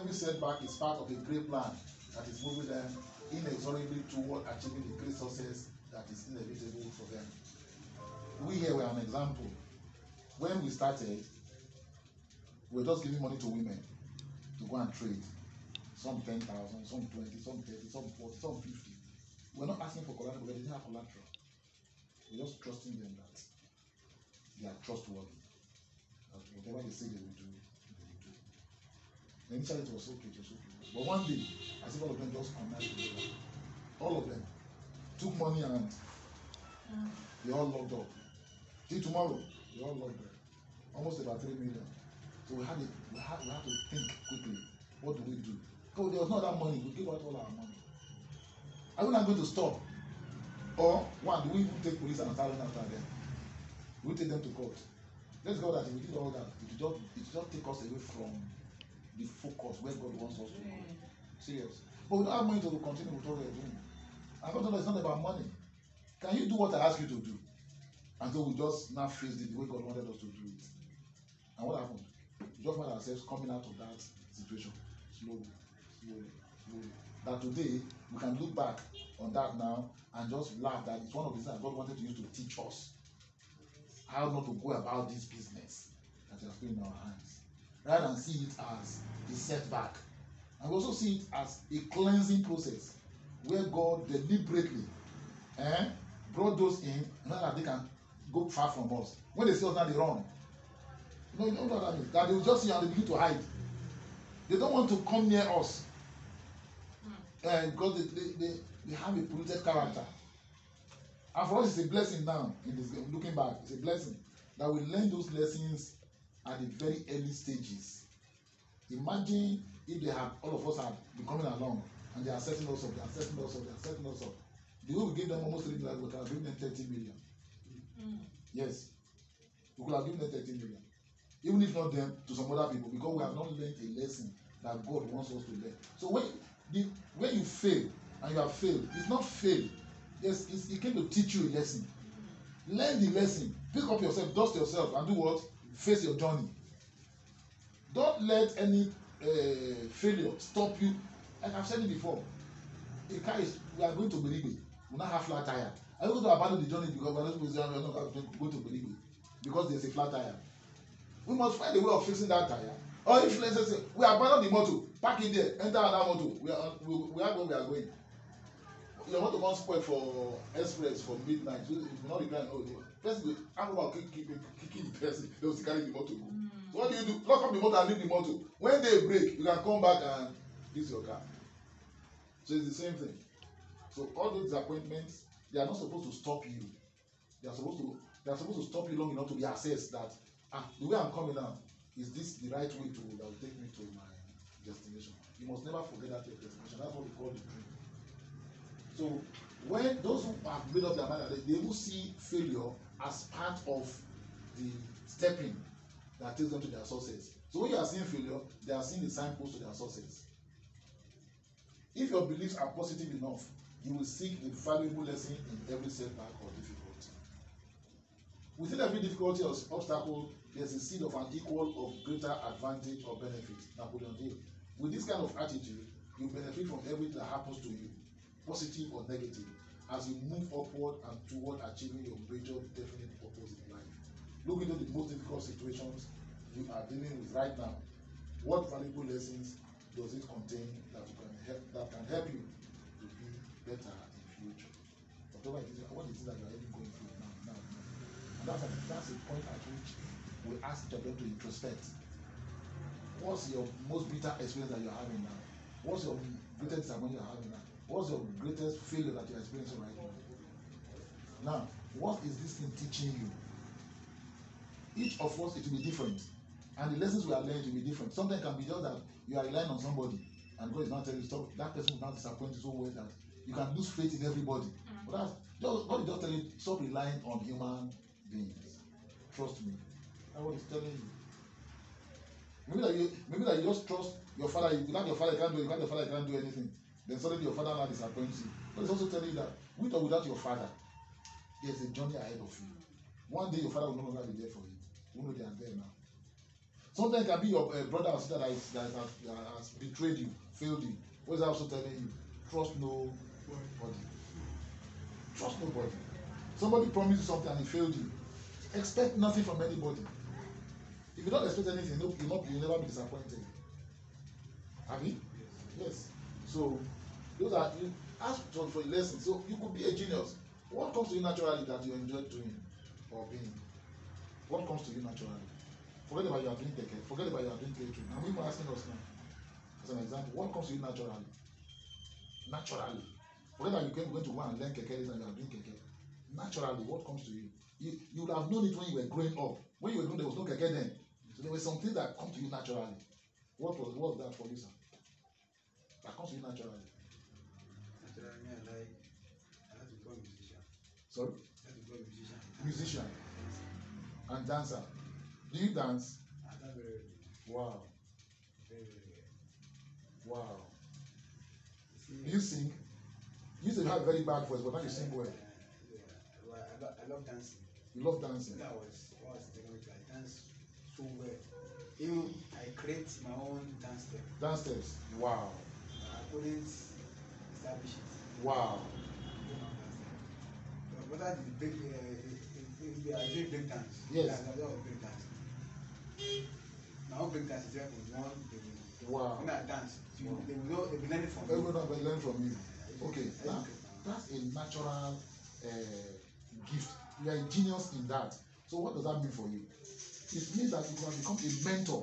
every setback is part of a great plan that is moving them inexorably toward achieving the great success that is inevitable for them. We here were an example. When we started, we were just giving money to women to go and trade. Some 10,000, some 20, some 30, some 40, some 50. We're not asking for collateral, but they didn't have collateral. We're just trusting them that they are trustworthy. That whatever they say they will do, they will do. Initially it was okay, it was okay. But one day, I see all of them just connect together. All of them took money and they all locked up. Till tomorrow, they all locked up. Almost about 3 million. So we had to think quickly. What do we do? Because there was not that money. We gave out all our money. Are we not going to stop? Or one, do we even take police and start after them? We take them to court. Let's go that if we did all that, it will just take us away from the focus where God wants us to go. Serious. But we don't have money to continue with what we're doing. And God told us it's not about money. Can you do what I ask you to do? And so we just now face the way God wanted us to do it. And what happened? We just find ourselves coming out of that situation slowly. That today we can look back on that now and just laugh that it's one of the things that God wanted to use to teach us how not to go about this business that He has put in our hands, rather than see it as a setback. And we also see it as a cleansing process where God deliberately brought those in in order that they can go far from us. When they see us now, they run. You know what that means? That they will just see and they begin to hide. They don't want to come near us. Because they have a polluted character. And for us, it's a blessing now. In this game, looking back, it's a blessing that we learn those lessons at the very early stages. Imagine if they have all of us had been coming along and they are setting us up, The way we gave them almost 3 million, we could have given them 30 million. Yes, we could have given them 30 million. Even if not them, to some other people, because we have not learned a lesson that God wants us to learn. So when you fail and you have failed, it's not fail. Yes, it came to teach you a lesson. Learn the lesson. Pick up yourself, dust yourself, and do what? Face your journey. Don't let any failure stop you. Like I've said it before, we are going to Berigbe. We now have flat tire. Are you going to abandon the journey because we are not going to Berigbe because there's a flat tire? We must find a way of fixing that tire. Or if let's say we abandon the motor, park it there, enter another motor. We are where we are going. Your motor can't spoil for express for midnight. So if you not reply, no. First, the animal kicking the person. They will carry the motor go. So what do? Lock up the motor and leave the motor. When they break, you can come back and fix your car. So it's the same thing. So all those disappointments, they are not supposed to stop you. They are supposed to stop you long enough to be assessed that the way I'm coming now, is this the right way that will take me to my destination? You must never forget that your destination. That's what we call the dream. So when those who have made up their mind, they will see failure as part of the stepping that takes them to their success. So when you are seeing failure, they are seeing the signpost to their success. If your beliefs are positive enough, you will seek the valuable lesson in every setback or difficulty. Within every difficulty or obstacle, there's a seed of an equal or greater advantage or benefit. Napoleon Hill. With this kind of attitude, you benefit from everything that happens to you, positive or negative, as you move upward and toward achieving your major definite purpose in life. Look into the most difficult situations you are dealing with right now. What valuable lessons does it contain that can help you to be better in future? Whatever it is, what it is that you are even going through now. And that's a point at which we ask them to introspect. What's your most bitter experience that you're having now? What's your greatest disappointment you're having now? What's your greatest failure that you're experiencing right now? Now, what is this thing teaching you? Each of us, it will be different. And the lessons we are learning will be different. Sometimes it can be just that you are relying on somebody and God is not telling you stop. That person will not disappoint you so well that you can lose faith in everybody. But that's God is just telling you stop relying on human beings. Trust me. That's what he's telling you. Maybe that you just trust your father. Without your father, you can't do it. Without your father, you can't do anything. Then suddenly your father now disappoints you. But it's also telling you that with or without your father, there's a journey ahead of you. One day your father will no longer be there for you. You know they are there now. Sometimes it can be your brother or sister that has betrayed you, failed you. What is that also telling you? Trust nobody. Trust nobody. Somebody promised you something and he failed you. Expect nothing from anybody. If you don't expect anything, you'll never be disappointed. Have you? Yes. So those are, you ask for a lesson. So you could be a genius. What comes to you naturally that you enjoy doing or being? What comes to you naturally? Forget about you are doing keke. Forget about you are doing catering. I'm even asking us now. As an example, what comes to you naturally? Naturally. Forget that you're going to go and learn keke and you are doing keke. Naturally, what comes to you? You would have known it when you were growing up. When you were growing, there was no keke then. So there were some things that come to you naturally. What was that for you, sir? That comes to you naturally. Naturally, I have to become a musician. Sorry? I have to become a musician. Musician and dancer. Do you dance? I dance very well. Wow. Very, very well. Wow. Do you sing? You used to have a very bad voice, but now you sing well. Yeah. Well, I love dancing. You love dancing? When I was technically, I dance so well. Even I create my own dance step. Dance steps? Wow. I couldn't establish it. Wow. But that is big. If they are doing break dance, yes. I don't break dance. My own break dance is there for one. Wow. When I dance, Wow. they will learn it from me. Everyone will learn from you. Okay, now that's a natural gift. You are a genius in that. So what does that mean for you? It means that you can become a mentor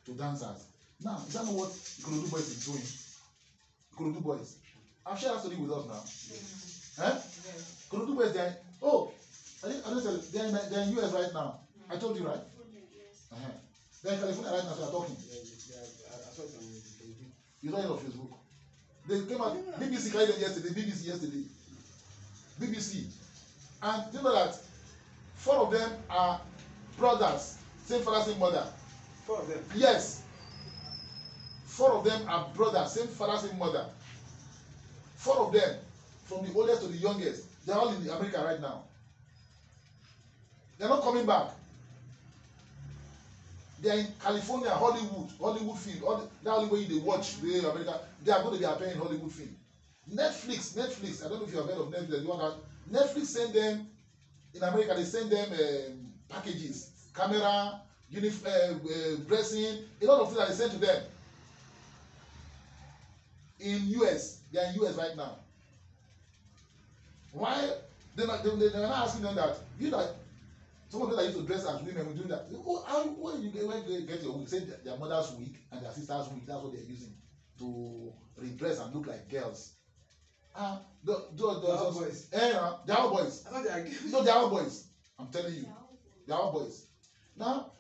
to dancers. Now, is that not what Ikorodu Boys is doing? Ikorodu Boys. I've shared that story with us now. Yes. Eh? Yes. Ikorodu Boys, they're in US right now. I told you, right? Uh-huh. They're in California right now, so they're talking. I saw it on Facebook. You saw it on Facebook. They came out, BBC carried them yesterday. BBC. And you know that 4 of them are brothers, same father, same mother. 4 of them? Yes. 4 of them are brothers, same father, same mother. 4 of them, from the oldest to the youngest, they're all in America right now. They're not coming back. They are in California, Hollywood film. That Hollywood they watch, the America. They are going to be appearing in Hollywood film. Netflix. I don't know if you have heard of Netflix. Netflix send them in America. They send them packages, camera, dressing, a lot of things that they send to them. In US, they are in US right now. Why? They're not asking them that. You know, some of them that used to dress as women will do that. When you get your wig, say their mother's wig and their sister's wig, that's what they're using to redress and look like girls. The boys. They are all boys. I thought they are gay. No, they are all boys. I'm telling you, they are all boys. Now,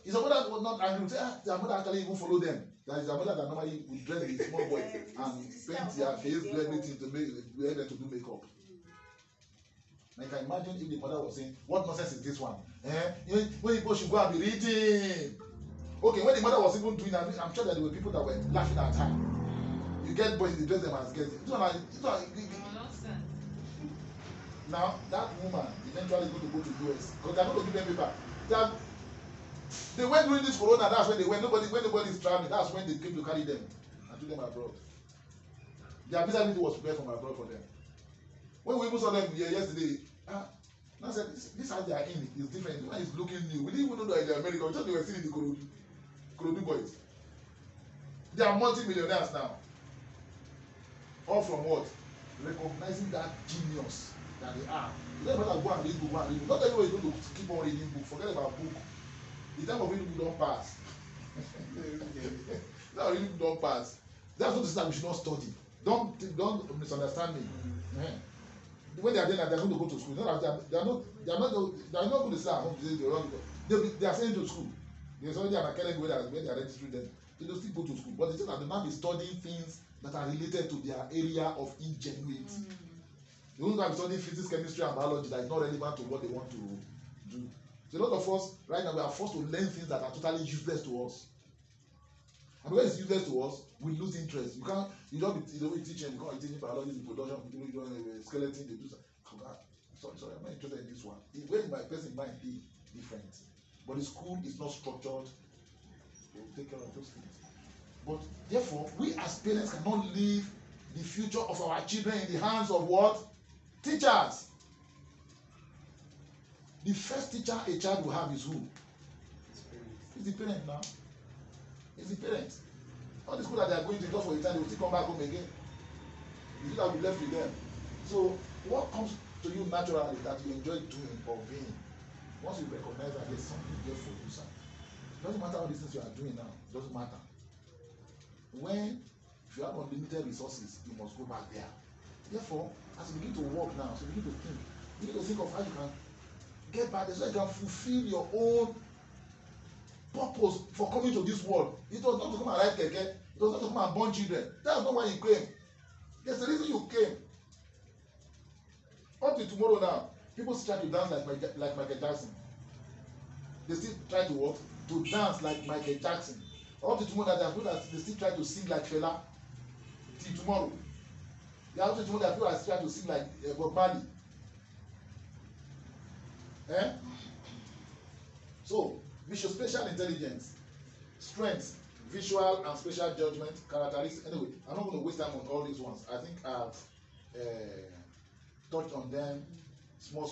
his mother was not angry. Say, their mother actually even follow them. That is their mother that normally would dress a small boy and paint their face, do everything to make them to do makeup. I can imagine if the mother was saying, what nonsense is this one? When you go, should go and be reading. Okay, when the mother was even doing that, I'm sure that there were people that were laughing at her. You get boys, they dress them as girls. Now, that woman eventually is going to go to US because they're going to give them paper. They went during this corona, that's when they went. When nobody is traveling, that's when they came to carry them and took them abroad. Their visa was prepared from abroad for them. When we even saw them here yesterday, I said, this house they are in is different. The one is looking new. We didn't even know that they're American. We thought they were still in the Ikorodu Boys. They are multi-millionaires now. All from what? Recognizing that genius that they are. You don't matter go and read book, Not everybody is going to keep on reading book. Forget about book. The time of reading book don't pass. Now reading book don't pass. That's not to say that we should not study. Don't misunderstand me. When they are there, they are going to go to school. They are not going to stay at home. They are sent to school. There's already an academy where they are registering them. They don't still go to school. But they say that they might be studying things that are related to their area of ingenuity. They don't have to study physics, chemistry, and biology that is not relevant to what they want to do. So a lot of us right now we are forced to learn things that are totally useless to us. And when it's useless to us, we lose interest. You don't be teaching, you can't be teaching biology, production, you don't skeleton, they do something. Sorry, I'm not interested in this one. Where my person mind be different. But the school is not structured will take care of those things. But therefore, we as parents cannot leave the future of our children in the hands of what? Teachers. The first teacher a child will have is who? It's the parent now. It's the parent. All the school that they are going to just for a time, they will still come back home again. The children will be left with them. So what comes to you naturally that you enjoy doing or being, once you recognize that there's something there for you, sir. It doesn't matter all these things you are doing now. It doesn't matter. When if you have unlimited resources, you must go back there. Therefore, as you begin to work now, as you begin to think of how you can get back there so you can fulfill your own purpose for coming to this world. It was not to come and ride keke. It was not to come and born children. That's not why you came. There's a reason you came. Up to tomorrow now, people still try to dance like Michael Jackson. They still try to what? To dance like Michael Jackson. Up to tomorrow, there are people that they still try to sing like Fela. Till tomorrow. There are also tomorrow that people that still try to sing like Bob Marley. Eh? So, visual-spatial intelligence, strengths, visual and spatial judgment, characteristics. Anyway, I'm not going to waste time on all these ones. I think I've touched on them small.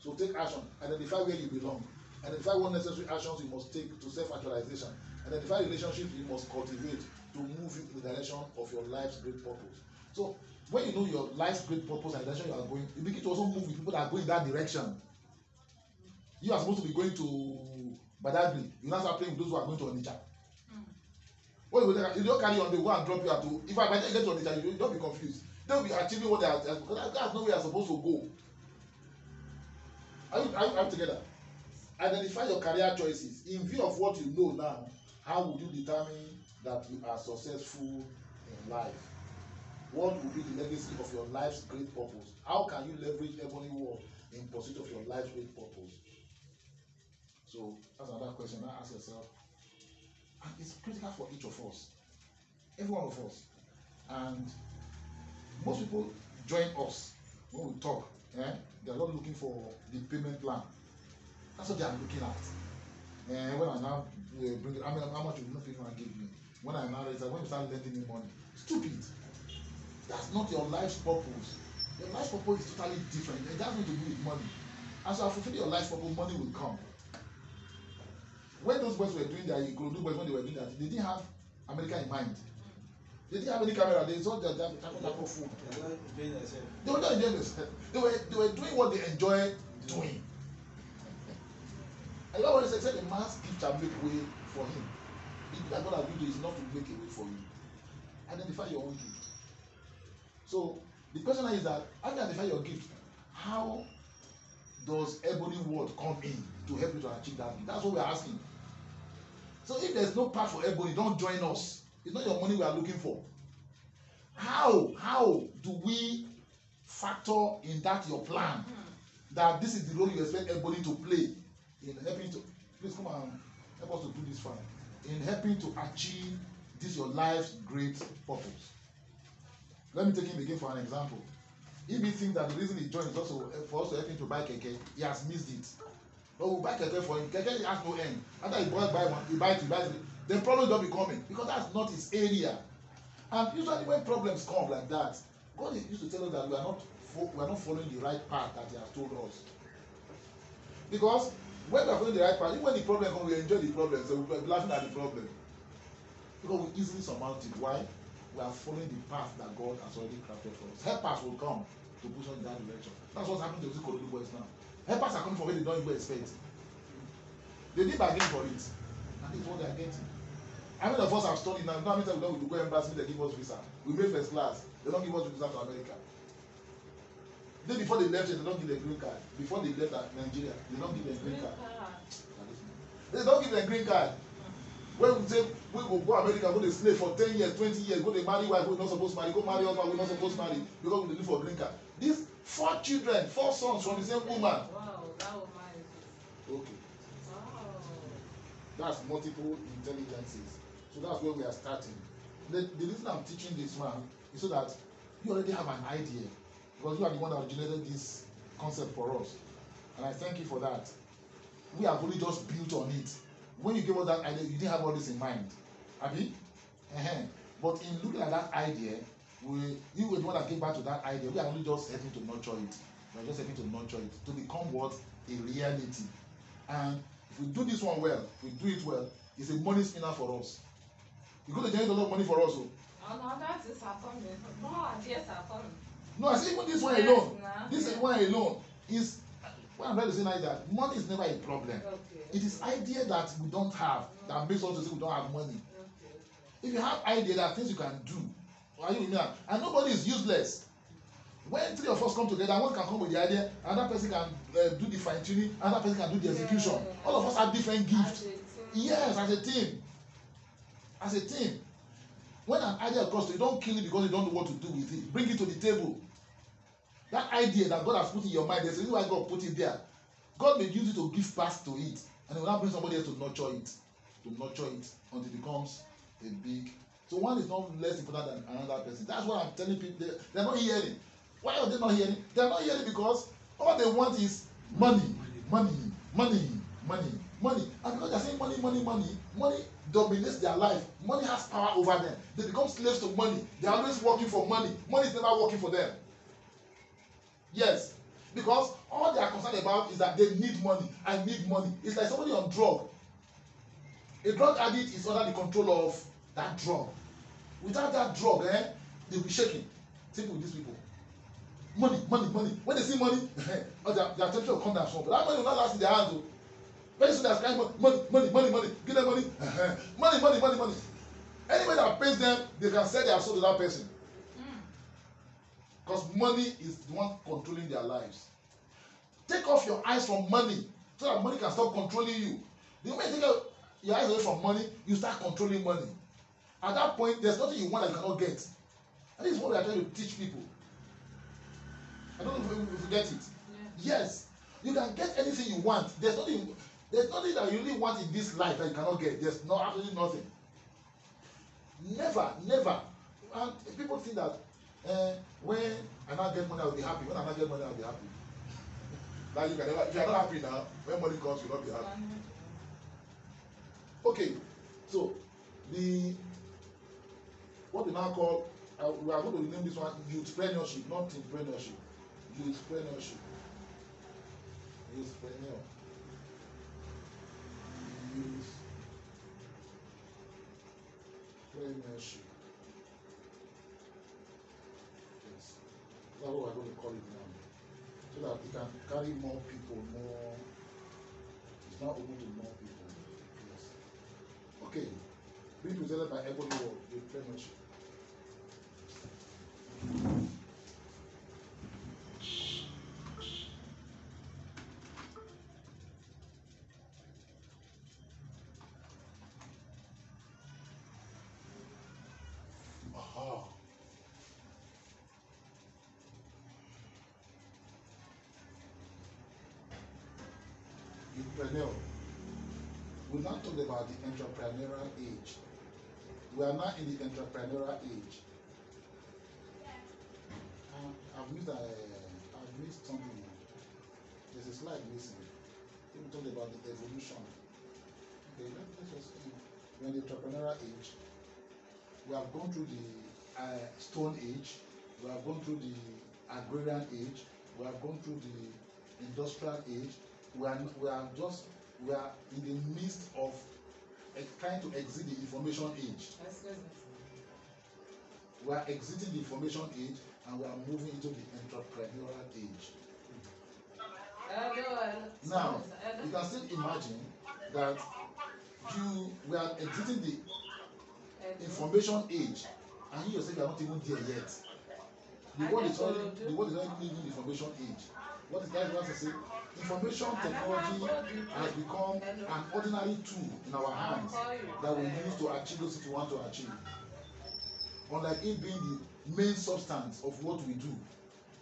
So take action. Identify where you belong. Identify what necessary actions you must take to self-actualization. Identify relationships you must cultivate to move you in the direction of your life's great purpose. So when you know your life's great purpose and the direction you are going, you begin to also move with people that are going in that direction. You are supposed to be going to Badagry. You now start playing with those who are going to Onitsha. When you don't carry on, they go and drop you at to. If I get to Onitsha, you don't be confused. They will be achieving what they are. Because that's not where you are supposed to go. Are you together? Identify your career choices in view of what you know now. How would you determine that you are successful in life? What will be the legacy of your life's great purpose? How can you leverage Ebony World in pursuit of your life's great purpose? So that's another question. Now ask yourself, and it's critical for each of us, every one of us. And most people join us when we talk. They are not looking for the payment plan. That's what they are looking at. When I now bring it, I mean, how much will you not give me? When I now raise, when you start lending me money, stupid. That's not your life's purpose. Your life's purpose is totally different. It has nothing to do with money. As you are fulfilling your life's purpose, money will come. When those boys were doing their Ikorodu boys, when they were doing that, they didn't have America in mind. They didn't have any camera. They saw their type of food. They were not enjoying themselves. They were doing what they enjoy doing. And God always said, a man's gift shall make way for him. The gift that God has given you is not to make a way for you. Identify your own gift. So the question is that after you identify your gift, how does Ebony World come in to help you to achieve that gift? That's what we're asking. So if there's no path for Ebony, don't join us. It's not your money we are looking for. How do we factor in that your plan? That this is the role you expect Ebony to play in helping to, please come and help us to do this fine, in helping to achieve this your life's great purpose. Let me take him again for an example. If he thinks that the reason he joined is also for us to help him to buy keke, he has missed it. But we'll buy keke for him. Keke has no end. After he buys one, he buys it. The problem don't be coming because that's not his area. And usually when problems come like that, God used to tell us that we are not following the right path that He has told us. Because when we are following the right path, even when the problem comes, we enjoy the problem, so we are laughing at the problem. Because we easily surmount it. Why? We are following the path that God has already crafted for us. Helpers will come to push us in that direction. That's what's happening to the Ikorodu boys now. Helpers are coming from where they don't even expect. They did bargain for it, and this is what they are getting. How many of us have studied now? How many times we go embassy, they give us visa. We made first class. They don't give us visa to America. Then before they left, they don't give them green card. Before they left Nigeria, they don't give them green card. They don't give them green card. When we say we go America, go to slave for 10 years, 20 years, go to marry wife we're not supposed to marry, go marry husband we're not supposed to marry because we live for green card. These 4 children, 4 sons from the same woman. Wow, that was nice. Okay. Wow. That's multiple intelligences. So that's where we are starting. The reason I'm teaching this man is so that you already have an idea because you are the one that originated this concept for us. And I thank you for that. We have only just built on it. when you gave us that idea, you didn't have all this in mind. Abi? But in looking at that idea, you were the one that gave back to that idea. We are only just helping to nurture it. We are just helping to nurture it to become what? A reality. And if we do this one well, if we do it well, it's a money spinner for us. It's going to generate a lot of money for us. Oh, no, that is our coming. More ideas are coming. No, I say even this one Yes, alone. nah. This one alone is what I'm trying to say now is that money is never a problem. Okay. It is idea that we don't have that makes us to say we don't have money. Okay. If you have idea, there are things you can do. Are you with me now? And nobody is useless. When three of us come together, one can come with the idea, another person can do the fine tuning, another person can do the execution. Yeah. All of us have different gifts. As a team. Yes, as a team. As a team. When an idea occurs to you, don't kill it because you don't know what to do with it. Bring it to the table. That idea that God has put in your mind, there's a reason why God put it there. God may use it to give birth to it, and He will now bring somebody else to nurture it until it becomes a big. So one is not less important than another person. That's what I'm telling people. They're not hearing. Why are they not hearing? They're not hearing because all they want is money, money, money, money, money. And because they're saying money, money, money, money dominates their life. Money has power over them. They become slaves to money. They're always working for money. Money is never working for them. Yes, because all they are concerned about is that they need money. I need money. It's like somebody on drug. A drug addict is under the control of that drug. Without that drug, they'll be shaking. Same with these people. Money, money, money. When they see money, their temperature will come down small. But that money will not last in their hands. Though. Very soon they're crying, money, money, money, money. Give them money. Money, money, money, money. Anybody that pays them, they can sell their soul to that person. Because money is the one controlling their lives. Take off your eyes from money so that money can stop controlling you. The moment you take your eyes away from money, you start controlling money. At that point, there's nothing you want that you cannot get. And this is what we are trying to teach people. I don't know if you get it. Yeah. Yes, you can get anything you want. There's nothing that you really want in this life that you cannot get. There's absolutely nothing. Never, never. And people think that when I now get money, I'll be happy. When I now get money, I'll be happy. Like you can never, if you're not happy now, when money comes, you'll not be happy. Okay, so what we now call, we are going to rename this one youthpreneurship, not entrepreneurship. Youthpreneurship. Youthpreneur. Youthpreneurship. Yes. That's what we're going to call it now. So that it can carry more people, more. It's not open to more people. Yes. Okay. Being presented by Ebony Ward, Youthpreneurship. Aha. Entrepreneur. We now talk about the entrepreneurial age. We are now in the entrepreneurial age. I've missed something. There's a slide missing. We talked about the evolution. Okay, let's just we're in the entrepreneurial age. We have gone through the Stone Age. We have gone through the Agrarian Age. We have gone through the Industrial Age. We are in the midst of trying to exit the Information Age. We are exiting the Information Age and we are moving into the Entrepreneurial Age. Now, you can still imagine that we are exiting the Information Age and you yourself are not even there yet. The world is not even in the Information Age. What is that to say? Information technology has become an ordinary tool in our hands that we use to achieve those things we want to achieve. Unlike it being the main substance of what we do,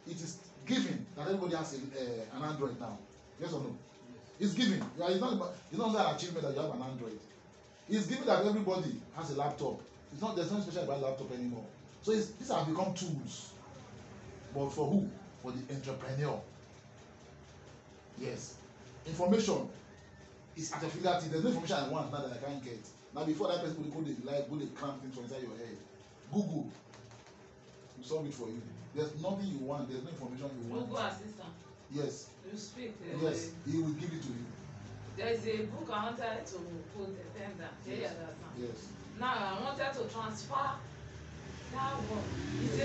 it is given that everybody has an Android now. Yes or no? It's given. It's not an achievement that you have an Android. It's given that everybody has a laptop. There's nothing special about laptop anymore. So these have become tools. But for who? For the entrepreneur. Yes. Information It's at your fingertips. There's no information I want now that I can't get. Now before that person go dey like go dey cram things for inside your head. Google will solve it for you. There's nothing you want. There's no information you want. Google Assistant. Yes. You speak. Yes. He will give it to you. There's a book I wanted to put a pen down. Yes. Yes. Now I wanted to transfer that one. It's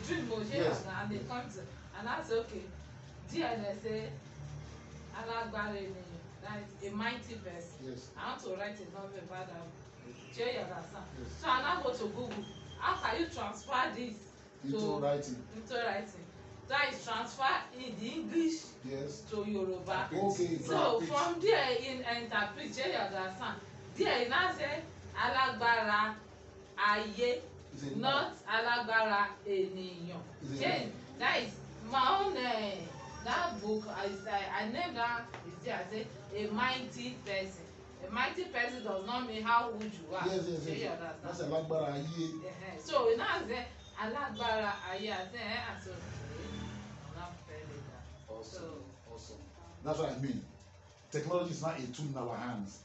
a dream Yes. and they come to and that's okay. DNSA Alagbare ni that is a mighty person. Yes. I want to write a novel about that. Do you understand? Yes. So I now go to Google. How can you transfer this Into writing. into writing? That is transfer in the English Yes. to Yoruba. Okay. So from there in interpret, do you understand? There you now say Alagbara Aye, Is it not Alagbara Ènìyàn. Is it Then that is my own that book I named that is there. I say a mighty person. A mighty person does not mean how old you are. Yes. Do you That's understand? a lágbára ayé. So now say Alagbara Aye, I say and so I'm not telling that. Awesome. Awesome. That's what I mean. Technology is not a tool in our hands.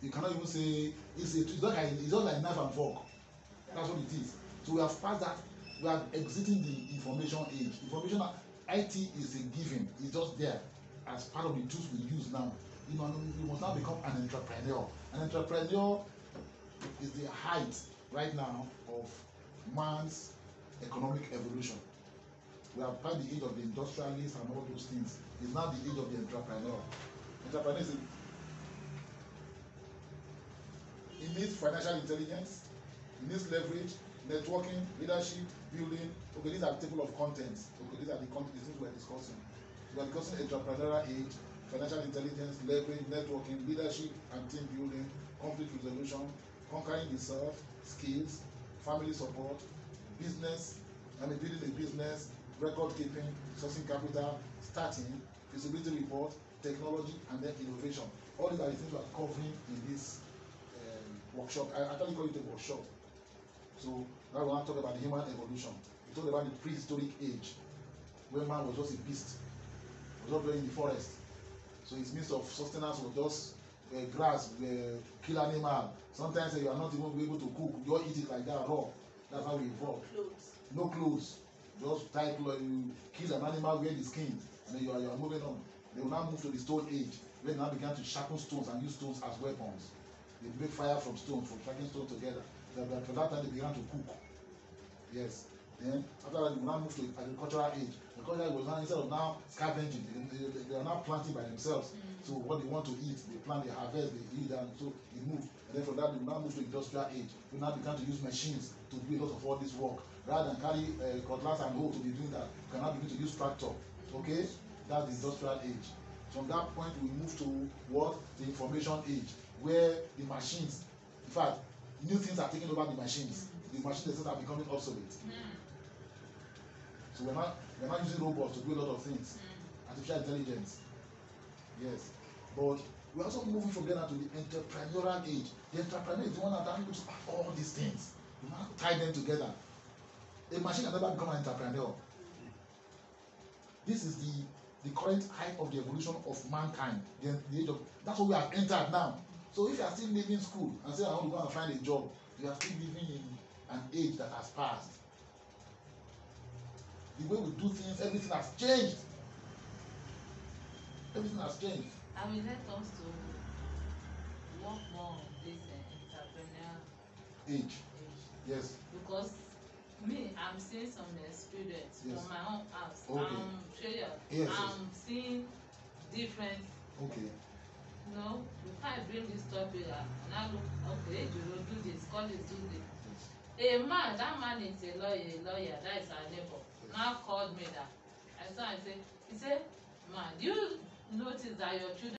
You cannot even say it's just like knife and fork. That's what it is. So we have passed that. We are exiting the information age. Information IT is a given. It's just there as part of the tools we use now. You must now become an entrepreneur. An entrepreneur is the height right now of man's economic evolution. We have passed the age of the industrialist and all those things. It's now the age of the entrepreneur. Entrepreneurship. It needs financial intelligence, it needs leverage, networking, leadership, building. Okay, these are the table of contents. Okay, these are the things we're discussing. We are discussing entrepreneurial age, financial intelligence, leverage, networking, leadership and team building, conflict resolution, conquering the self, skills, family support, business, building a business, record keeping, sourcing capital, starting, feasibility report, technology, and then innovation. All these are the things we are covering in this workshop. I actually call it a workshop. So now we want to talk about the human evolution. We talked about the prehistoric age, where man was just a beast, was not in the forest. So his means of sustenance was just grass, kill animal. Sometimes you are not even able to cook. You all eat it like that raw. That's how we evolved. No clothes. Just tie clothes. You kill an animal, wear the skin, and then you are moving on. They will now move to the Stone Age, where they now began to sharpen stones and use stones as weapons. They make fire from stones, from striking stones together. For that time, they began to cook. Yes. Then after that, they will now move to agricultural age. Agricultural was now, instead of now scavenging, they are now planting by themselves. So what they want to eat, they plant, they harvest, they eat, and so it moves. And then from that, they will now move to industrial age. We now began to use machines to do a lot of all this work. Rather than carry cutlass and hoe to be doing that, we can now begin to use tractor. Okay, that's the industrial age. From that point, we move to what? The information age, where the machines, in fact, new things are taking over the machines. The machines themselves are becoming obsolete. So we're not using robots to do a lot of things. Artificial intelligence. Yes. But we're also moving from there now to the entrepreneurial age. The entrepreneur is the one that looks at all these things. You want to tie them together. A machine can never become an entrepreneur. This is the current height of the evolution of mankind. The age of, that's what we have entered now. So if you are still leaving school and say I want to go and find a job, you are still living in an age that has passed. The way we do things, everything has changed. Everything has changed. I will let us to work more on this entrepreneurial Age. Yes. because me, I'm seeing some experience Yes. from my own house. Okay. I'm sure Yes, I'm seeing different. Okay. You know, you can't bring this topic and I look, okay, you will do this, colleagues do this. Yes. A man, that man is a lawyer, that is our neighbor. Yes. Now called me that. I saw and say, he said, man, do you notice that your children